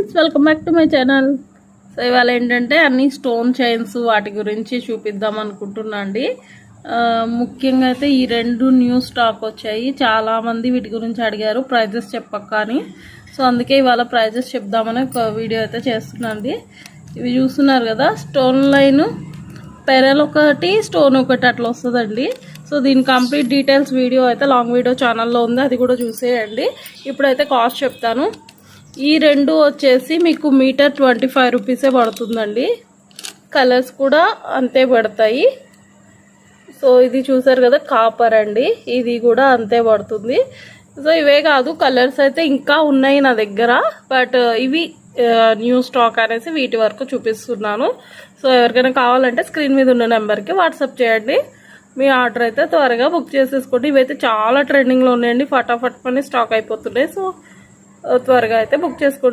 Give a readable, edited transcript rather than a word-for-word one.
Friends, welcome back to my channel. So ఇవాళ ఏంటంటే అన్ని స్టోన్ చైన్స్ వాటి గురించి చూపిద్దాం అనుకుంటున్నా అండి. ముఖ్యంగా అయితే ఈ రెండు న్యూ స్టాక్ వచ్చాయి. చాలామంది వీటి గురించి అడిగారు ప్రైజెస్ చెప్పక్క అని. సో అందుకే ఇవాళ ప్రైజెస్ చెప్దామని ఒక వీడియో అయితే చేస్తున్నాను అండి. ఇవి చూస్తున్నారు కదా, స్టోన్ లైన్ పెరల్ ఒకటి, స్టోన్ ఒకటి అట్లా వస్తుందండి. సో దీని కంప్లీట్ డీటెయిల్స్ వీడియో అయితే లాంగ్ వీడియో ఛానల్లో ఉంది, అది కూడా చూసేయండి. ఇప్పుడైతే కాస్ట్ చెప్తాను. ఈ రెండు వచ్చేసి మీకు మీటర్ 25 రూపీసే పడుతుందండి. కలర్స్ కూడా అంతే పడతాయి. సో ఇది చూసారు కదా, కాపర్ అండి, ఇది కూడా అంతే పడుతుంది. సో ఇవే కాదు, కలర్స్ అయితే ఇంకా ఉన్నాయి నా దగ్గర, బట్ ఇవి న్యూ స్టాక్ అనేసి వీటి వరకు చూపిస్తున్నాను. సో ఎవరికైనా కావాలంటే స్క్రీన్ మీద ఉన్న నెంబర్కి వాట్సాప్ చేయండి. మీ ఆర్డర్ అయితే త్వరగా బుక్ చేసేసుకోండి. ఇవైతే చాలా ట్రెండింగ్లో ఉన్నాయండి, ఫటాఫట్ పని స్టాక్ అయిపోతున్నాయి. సో త్వరగా అయితే బుక్ చేసుకోండి.